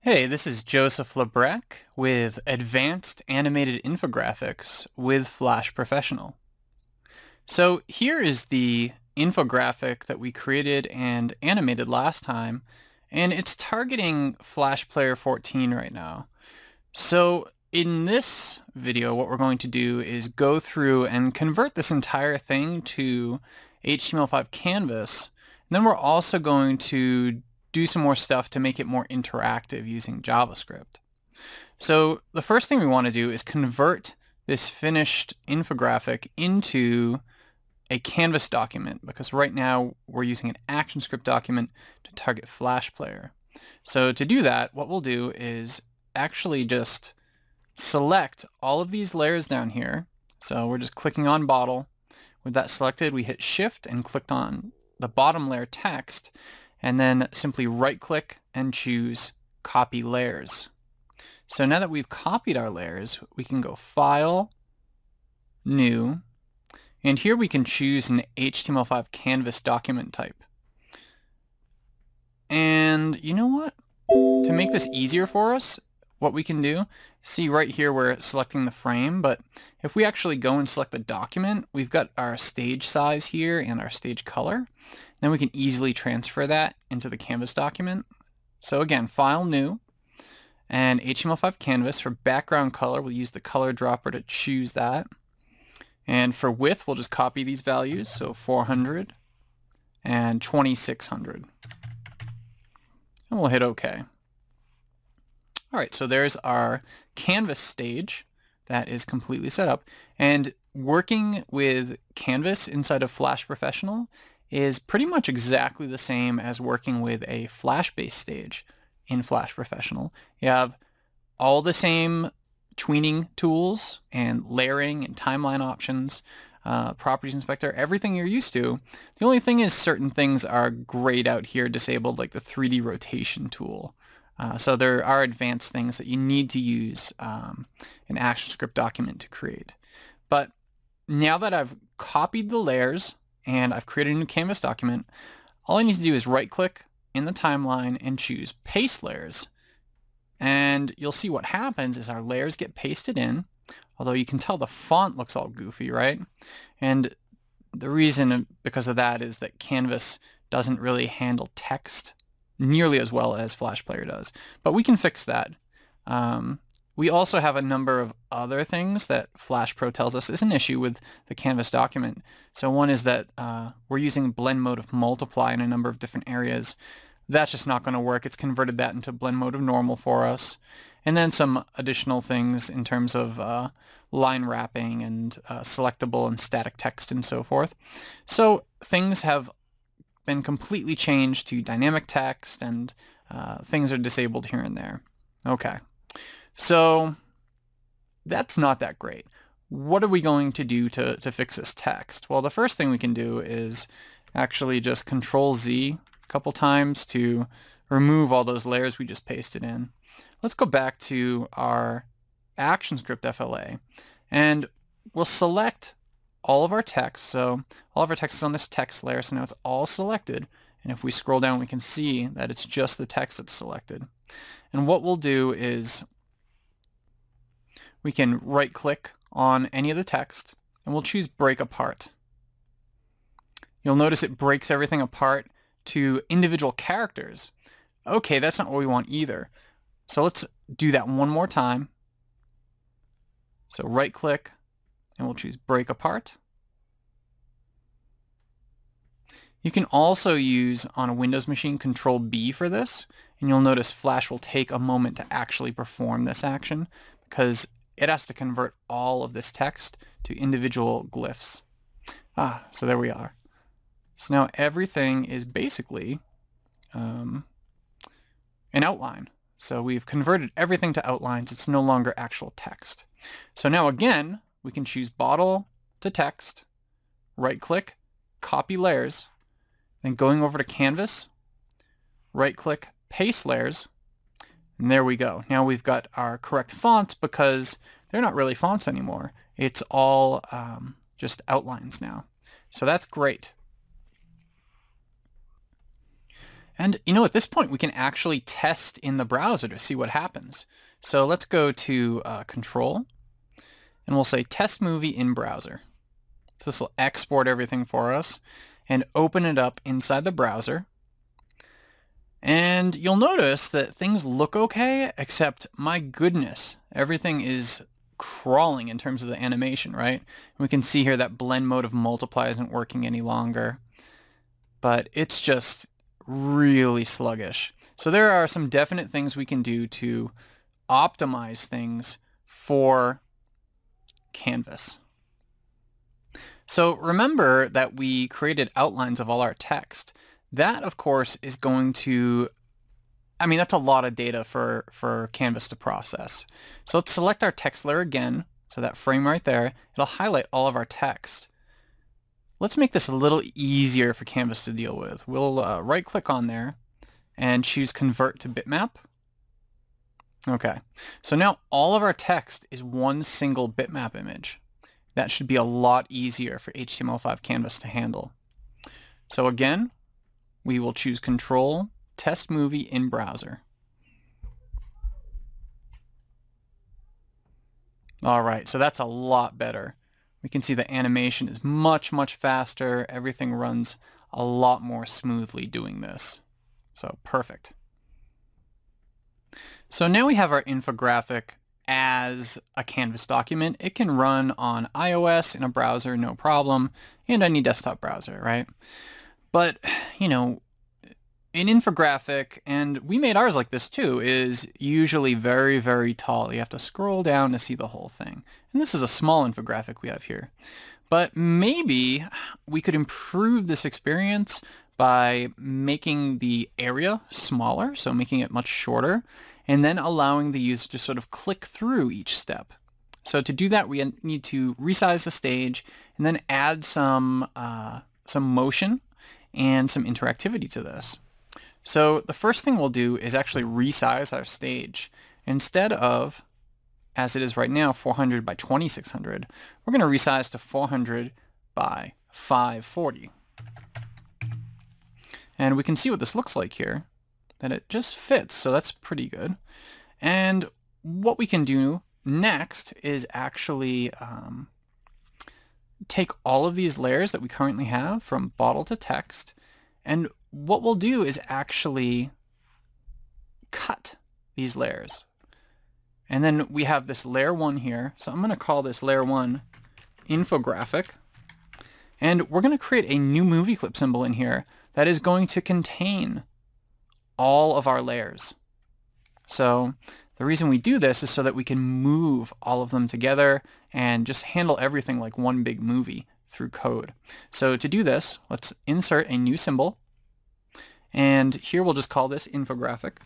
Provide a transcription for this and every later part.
Hey, this is Joseph Lebrec with Advanced Animated Infographics with Flash Professional. So here is the infographic that we created and animated last time, and it's targeting Flash Player 14 right now. So in this video, what we're going to do is go through and convert this entire thing to HTML5 Canvas, and then we're also going to do some more stuff to make it more interactive using JavaScript. So the first thing we want to do is convert this finished infographic into a Canvas document, because right now we're using an ActionScript document to target Flash Player. So to do that, what we'll do is actually just select all of these layers down here. So we're just clicking on bottle. With that selected, we hit Shift and clicked on the bottom layer text, and then simply right-click and choose Copy Layers. So now that we've copied our layers, we can go File, New, and here we can choose an HTML5 Canvas document type. And you know what? To make this easier for us, what we can do, see right here we're selecting the frame, but if we actually go and select the document, we've got our stage size here and our stage color. Then we can easily transfer that into the Canvas document. So again, File, New, and HTML5 Canvas. For background color, we'll use the color dropper to choose that. And for width, we'll just copy these values, so 400 and 2600. And we'll hit OK. All right, so there's our Canvas stage that is completely set up. And working with Canvas inside of Flash Professional is pretty much exactly the same as working with a Flash-based stage in Flash Professional. You have all the same tweening tools and layering and timeline options, properties inspector, everything you're used to. The only thing is certain things are grayed out here, disabled, like the 3D rotation tool. So there are advanced things that you need to use an ActionScript document to create. But now that I've copied the layers and I've created a new Canvas document, all I need to do is right-click in the timeline and choose Paste Layers. And you'll see what happens is our layers get pasted in, although you can tell the font looks all goofy, right? And the reason because of that is that Canvas doesn't really handle text nearly as well as Flash Player does. But we can fix that. We also have a number of other things that Flash Pro tells us is an issue with the Canvas document. So one is that we're using blend mode of multiply in a number of different areas. That's just not going to work. It's converted that into blend mode of normal for us. And then some additional things in terms of line wrapping and selectable and static text and so forth. So things have been completely changed to dynamic text, and things are disabled here and there. Okay. So that's not that great. What are we going to do to fix this text? Well, the first thing we can do is actually just Control-Z a couple times to remove all those layers we just pasted in. Let's go back to our ActionScript FLA, and we'll select all of our text. So all of our text is on this text layer, so now it's all selected. And if we scroll down, we can see that it's just the text that's selected. And what we'll do is we can right-click on any of the text, and we'll choose Break Apart. You'll notice it breaks everything apart to individual characters. Okay, that's not what we want either. So let's do that one more time. So right-click, and we'll choose Break Apart. You can also use, on a Windows machine, Control-B for this, and you'll notice Flash will take a moment to actually perform this action, because it has to convert all of this text to individual glyphs. So there we are. So now everything is basically an outline. So we've converted everything to outlines. It's no longer actual text. So now again, we can choose Bottle to Text, right-click, Copy Layers, then going over to Canvas, right-click, Paste Layers, and there we go. Now we've got our correct fonts because they're not really fonts anymore. It's all just outlines now. So that's great. And at this point we can actually test in the browser to see what happens. So let's go to Control, and we'll say Test Movie in Browser. So this will export everything for us and open it up inside the browser. And you'll notice that things look okay, except my goodness, everything is crawling in terms of the animation, right? We can see here that blend mode of multiply isn't working any longer, but it's just really sluggish. So there are some definite things we can do to optimize things for Canvas. So remember that we created outlines of all our text. That, of course, is going to, that's a lot of data for Canvas to process. So let's select our text layer again. So that frame right there, it'll highlight all of our text. Let's make this a little easier for Canvas to deal with. We'll right-click on there and choose Convert to Bitmap. Okay, so now all of our text is one single bitmap image. That should be a lot easier for HTML5 Canvas to handle. So again, we will choose Control, Test Movie in Browser. All right, so that's a lot better. We can see the animation is much, much faster. Everything runs a lot more smoothly doing this. So perfect. So now we have our infographic as a Canvas document. It can run on iOS in a browser, no problem, and any desktop browser, right? But, an infographic, and we made ours like this too, is usually very, very tall. You have to scroll down to see the whole thing. And this is a small infographic we have here. But maybe we could improve this experience by making the area smaller, so making it much shorter, and then allowing the user to sort of click through each step. So to do that, we need to resize the stage and then add some motion and some interactivity to this. So the first thing we'll do is actually resize our stage. Instead of, as it is right now, 400 by 2600, we're going to resize to 400 by 540. And we can see what this looks like here, that it just fits, so that's pretty good. And what we can do next is actually take all of these layers that we currently have from bottle to text, and what we'll do is actually cut these layers. And then we have this layer 1 here, so I'm going to call this layer 1 infographic, and we're going to create a new movie clip symbol in here that is going to contain all of our layers. So the reason we do this is so that we can move all of them together and just handle everything like one big movie through code. So to do this, let's insert a new symbol, and here we'll just call this infographic.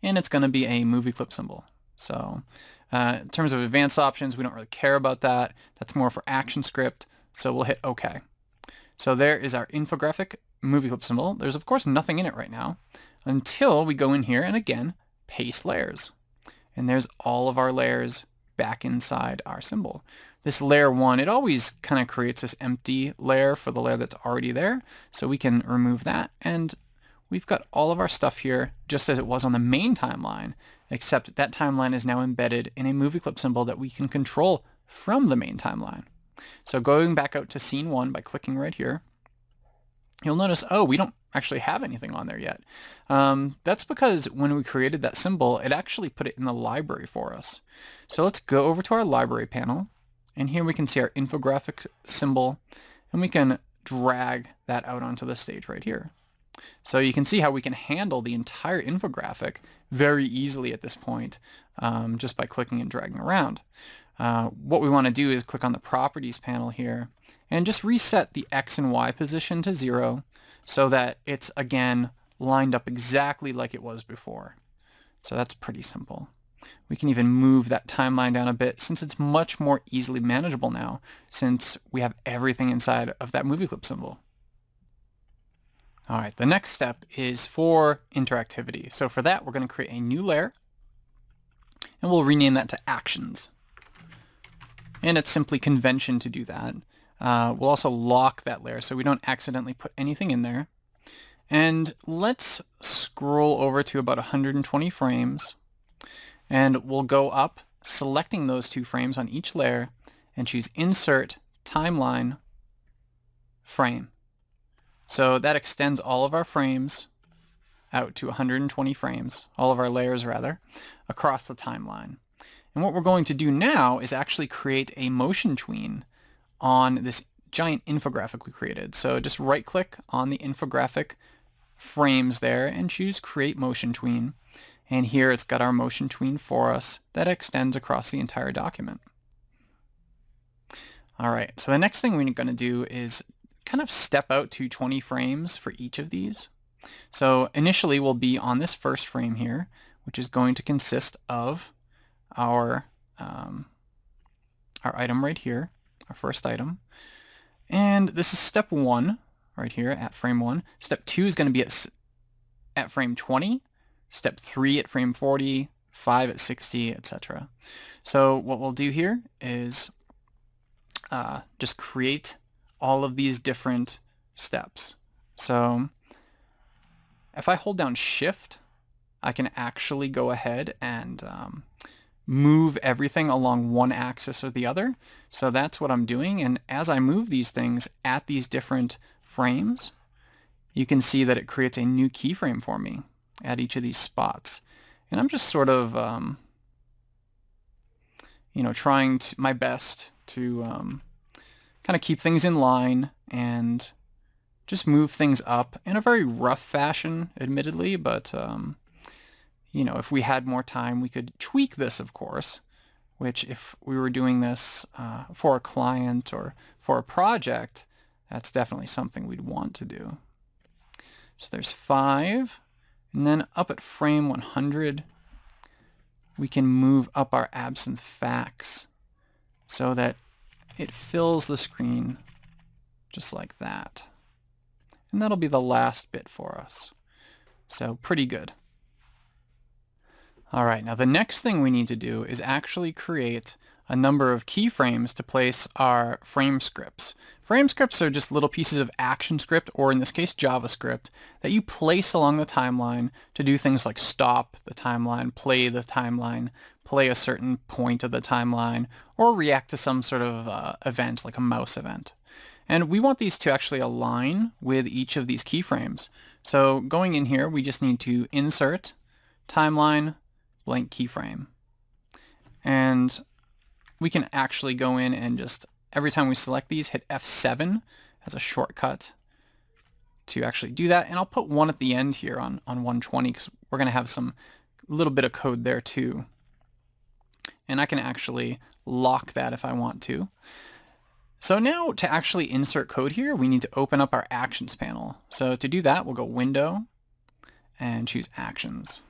And it's going to be a movie clip symbol. So in terms of advanced options, we don't really care about that. That's more for ActionScript. So we'll hit OK. So there is our infographic movie clip symbol. There's of course nothing in it right now until we go in here and again paste layers. And there's all of our layers back inside our symbol. This layer 1, it always kind of creates this empty layer for the layer that's already there. So we can remove that, and we've got all of our stuff here just as it was on the main timeline, except that timeline is now embedded in a movie clip symbol that we can control from the main timeline. So going back out to scene 1 by clicking right here, you'll notice, oh, we don't actually have anything on there yet. That's because when we created that symbol, it actually put it in the library for us. So let's go over to our library panel, and here we can see our infographic symbol, and we can drag that out onto the stage right here. So you can see how we can handle the entire infographic very easily at this point, just by clicking and dragging around. What we want to do is click on the Properties panel here and just reset the X and Y position to 0 so that it's again lined up exactly like it was before. So that's pretty simple. We can even move that timeline down a bit since it's much more easily manageable now since we have everything inside of that movie clip symbol. All right, the next step is for interactivity. So for that, we're going to create a new layer, and we'll rename that to Actions. And it's simply convention to do that. We'll also lock that layer so we don't accidentally put anything in there. And let's scroll over to about 120 frames, and we'll go up, selecting those 2 frames on each layer, and choose Insert Timeline Frame. So that extends all of our frames out to 120 frames, all of our layers rather, across the timeline. And what we're going to do now is actually create a motion tween on this giant infographic we created. So just right-click on the infographic frames there and choose Create Motion Tween. And here it's got our motion tween for us that extends across the entire document. Alright, so the next thing we're going to do is kind of step out to 20 frames for each of these. So initially we'll be on this first frame here, which is going to consist of our item right here, our first item. And this is step 1 right here at frame 1. Step 2 is going to be at frame 20, step 3 at frame 40, 5 at 60, etc. So what we'll do here is just create all of these different steps. So if I hold down Shift, I can actually go ahead and move everything along one axis or the other. So that's what I'm doing, and as I move these things at these different frames, you can see that it creates a new keyframe for me at each of these spots. And I'm just sort of trying my best to kind of keep things in line and just move things up in a very rough fashion, admittedly, but if we had more time, we could tweak this, of course, which if we were doing this for a client or for a project, that's definitely something we'd want to do. So there's 5, and then up at frame 100, we can move up our absent facts so that it fills the screen just like that. And that'll be the last bit for us. So pretty good. All right, now the next thing we need to do is actually create a number of keyframes to place our frame scripts. Frame scripts are just little pieces of action script, or in this case JavaScript, that you place along the timeline to do things like stop the timeline, play a certain point of the timeline, or react to some sort of event like a mouse event. And we want these to actually align with each of these keyframes. So going in here, we just need to insert timeline blank keyframe. And we can actually go in and just, every time we select these, hit F7 as a shortcut to actually do that. And I'll put 1 at the end here on 120 because we're going to have some little bit of code there too. And I can actually lock that if I want to. So now to actually insert code here, we need to open up our Actions panel. So to do that, we'll go Window and choose Actions.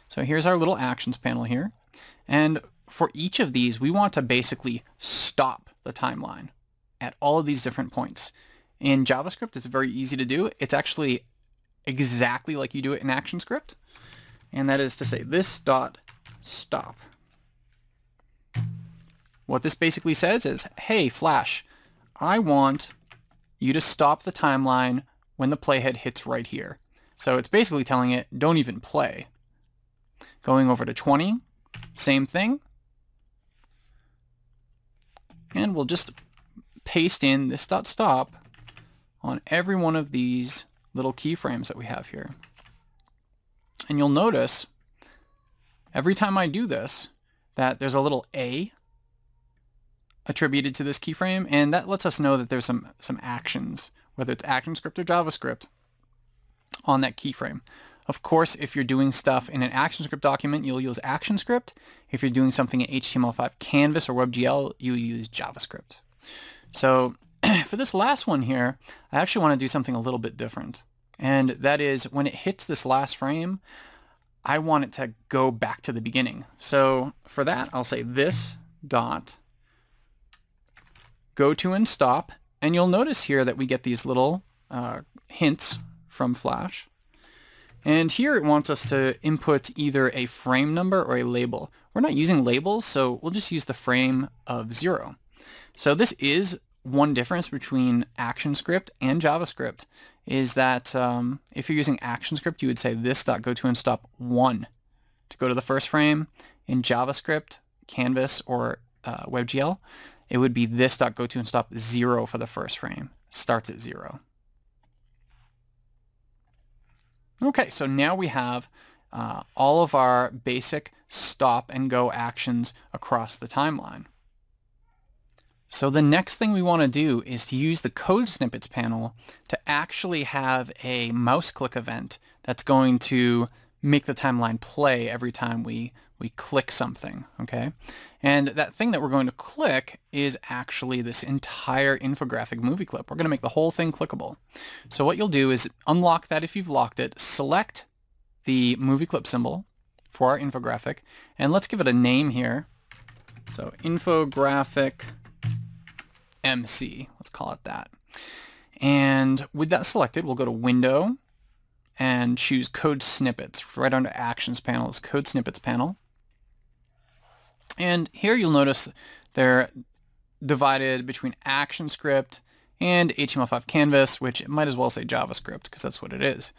So here's our little Actions panel here. And for each of these, we want to basically stop the timeline at all of these different points. In JavaScript, it's very easy to do. It's actually exactly like you do it in ActionScript. And that is to say this dot stop. What this basically says is, hey, Flash, I want you to stop the timeline when the playhead hits right here. So it's basically telling it, don't even play. Going over to 20, same thing. And we'll just paste in this dot stop on every one of these little keyframes that we have here. And you'll notice every time I do this that there's a little A attributed to this keyframe, and that lets us know that there's some actions, whether it's ActionScript or JavaScript, on that keyframe. Of course, if you're doing stuff in an ActionScript document, you'll use ActionScript. If you're doing something in HTML5 Canvas or WebGL, you use JavaScript. So for this last one here, I actually want to do something a little bit different. And that is when it hits this last frame, I want it to go back to the beginning. So for that, I'll say this dot go to and stop. And you'll notice here that we get these little hints from Flash. And here it wants us to input either a frame number or a label. We're not using labels, so we'll just use the frame of 0. So this is one difference between ActionScript and JavaScript, is that if you're using ActionScript, you would say this.goToInStop1 to go to the first frame. In JavaScript, Canvas, or WebGL, it would be this.goToInStop0 for the first frame. Starts at 0. Okay, so now we have all of our basic stop and go actions across the timeline. So the next thing we want to do is to use the code snippets panel to actually have a mouse click event that's going to make the timeline play every time we click something, okay? And that thing that we're going to click is actually this entire infographic movie clip. We're going to make the whole thing clickable. So what you'll do is unlock that if you've locked it, select the movie clip symbol for our infographic, and let's give it a name here. So infographic MC, let's call it that. And with that selected, we'll go to Window and choose Code Snippets. Right under Actions panel is Code Snippets panel. And here you'll notice they're divided between ActionScript and HTML5 Canvas, which it might as well say JavaScript because that's what it is.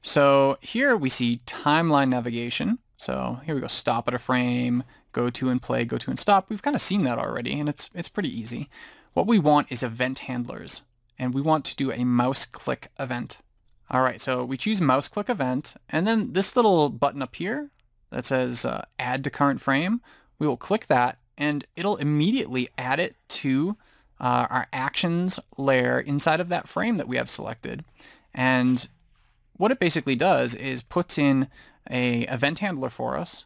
So here we see timeline navigation. So here we go, stop at a frame, go to and play, go to and stop. We've kind of seen that already, and it's pretty easy. What we want is event handlers, and we want to do a mouse click event. All right, so we choose mouse click event, and then this little button up here that says add to current frame, we will click that, and it'll immediately add it to our actions layer inside of that frame that we have selected. And what it basically does is puts in a event handler for us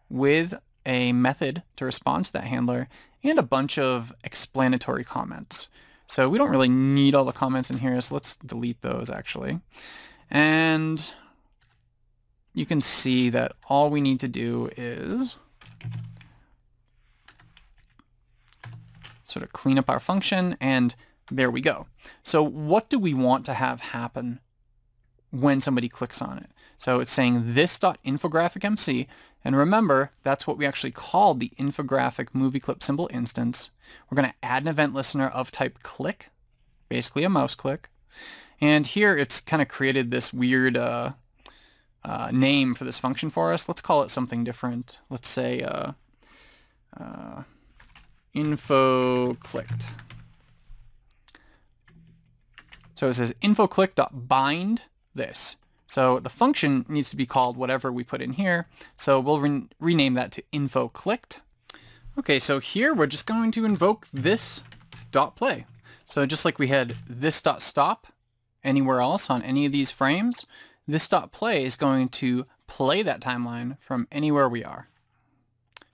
with a method to respond to that handler and a bunch of explanatory comments. So we don't really need all the comments in here, so let's delete those actually. And you can see that all we need to do is sort of clean up our function, and there we go. So what do we want to have happen when somebody clicks on it? So it's saying this.infographic.mc, and remember, that's what we actually called the infographic movie clip symbol instance. We're going to add an event listener of type click, basically a mouse click. And here it's kind of created this weird name for this function for us. Let's call it something different. Let's say info clicked. So it says info click.bind this. So the function needs to be called whatever we put in here. So we'll rename that to info clicked. Okay, so here we're just going to invoke this dot play. So just like we had this dot stop anywhere else on any of these frames, this dot play is going to play that timeline from anywhere we are.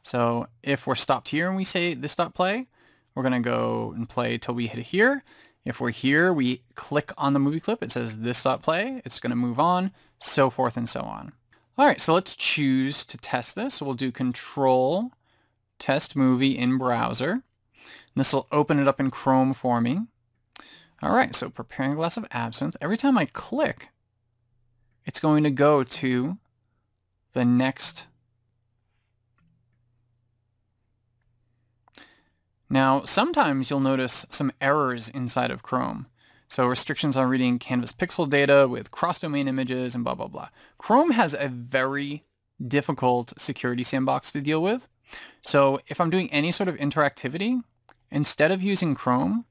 So if we're stopped here and we say this dot play, we're going to go and play till we hit here. If we're here, we click on the movie clip, it says this dot play, it's going to move on, so forth and so on. All right, so let's choose to test this. So we'll do Control Test Movie in Browser. And this will open it up in Chrome for me. All right, so preparing a glass of absinthe. Every time I click, it's going to go to the next. Now, sometimes you'll notice some errors inside of Chrome. So restrictions on reading Canvas pixel data with cross-domain images and blah, blah, blah. Chrome has a very difficult security sandbox to deal with. So if I'm doing any sort of interactivity, instead of using Chrome,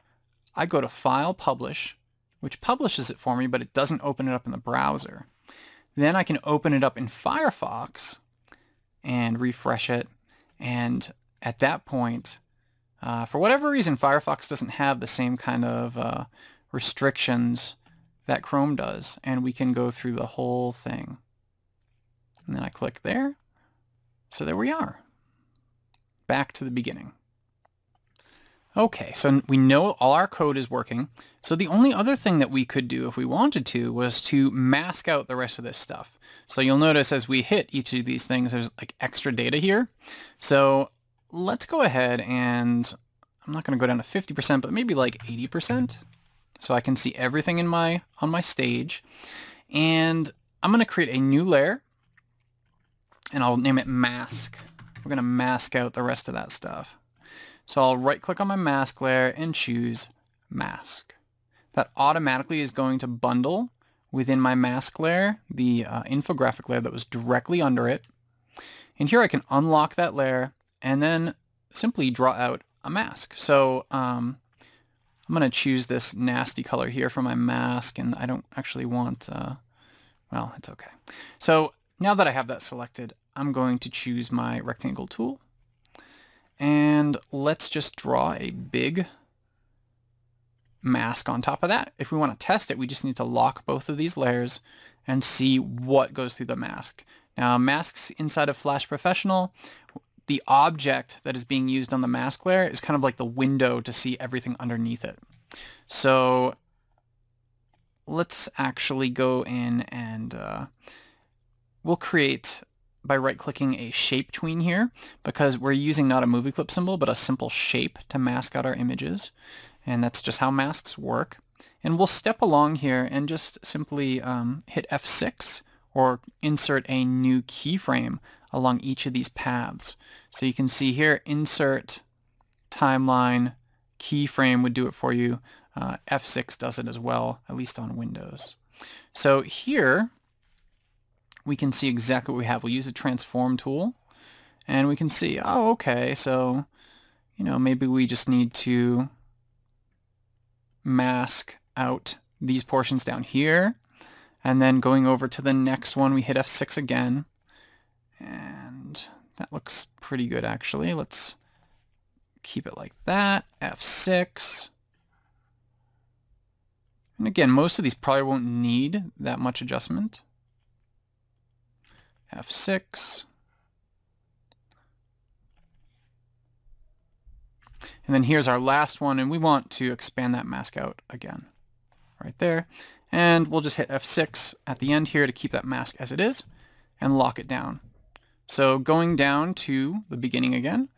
I go to File, Publish, which publishes it for me, but it doesn't open it up in the browser. Then I can open it up in Firefox and refresh it. And at that point, for whatever reason, Firefox doesn't have the same kind of restrictions that Chrome does, and we can go through the whole thing. And then I click there. So there we are. Back to the beginning. Okay, so we know all our code is working. So the only other thing that we could do if we wanted to was to mask out the rest of this stuff. So you'll notice as we hit each of these things, there's like extra data here. So let's go ahead and I'm not going to go down to 50%, but maybe like 80%. So I can see everything in on my stage. And I'm going to create a new layer and I'll name it mask. We're going to mask out the rest of that stuff. So I'll right click on my mask layer and choose mask. That automatically is going to bundle within my mask layer the infographic layer that was directly under it. And here I can unlock that layer and then simply draw out a mask. So I'm going to choose this nasty color here for my mask, and I don't actually want, well, it's okay. So now that I have that selected, I'm going to choose my rectangle tool. And let's just draw a big mask on top of that. If we want to test it, we just need to lock both of these layers and see what goes through the mask. Now, masks inside of Flash Professional, the object that is being used on the mask layer is kind of like the window to see everything underneath it. So let's actually go in and we'll create, by right-clicking, a shape tween here, because we're using not a movie clip symbol, but a simple shape to mask out our images. And that's just how masks work. And we'll step along here and just simply hit F6 or insert a new keyframe along each of these paths. So you can see here, insert, timeline, keyframe would do it for you. F6 does it as well, at least on Windows. So here we can see exactly what we have. We'll use the transform tool and we can see, oh, okay, so, you know, maybe we just need to mask out these portions down here, and then going over to the next one we hit F6 again, and that looks pretty good actually. Let's keep it like that, F6, and again most of these probably won't need that much adjustment. F6, and then here's our last one, and we want to expand that mask out again, right there. And we'll just hit F6 at the end here to keep that mask as it is, and lock it down. So going down to the beginning again,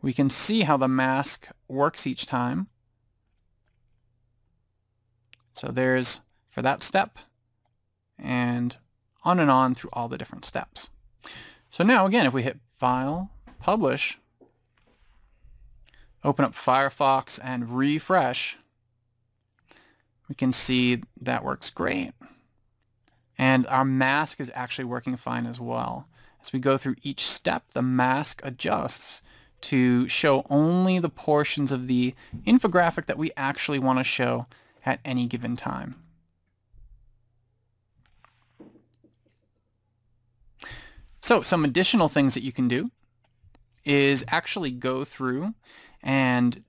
we can see how the mask works each time. So there's for that step, and on through all the different steps. So now again, if we hit File, Publish, open up Firefox and refresh, we can see that works great. And our mask is actually working fine as well. As we go through each step, the mask adjusts to show only the portions of the infographic that we actually want to show at any given time. So some additional things that you can do is actually go through and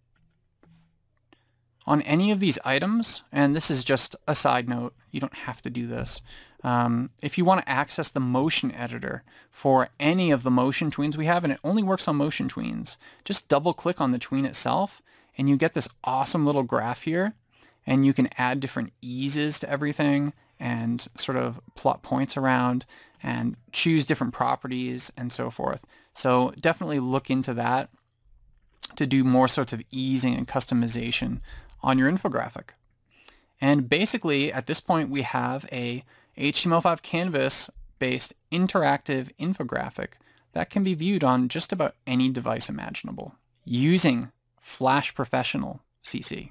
on any of these items, and this is just a side note, you don't have to do this. If you want to access the motion editor for any of the motion tweens we have, and it only works on motion tweens, just double click on the tween itself and you get this awesome little graph here, and you can add different eases to everything and sort of plot points around and choose different properties and so forth. So definitely look into that to do more sorts of easing and customization on your infographic. And basically at this point we have a HTML5 Canvas based interactive infographic that can be viewed on just about any device imaginable using Flash Professional CC.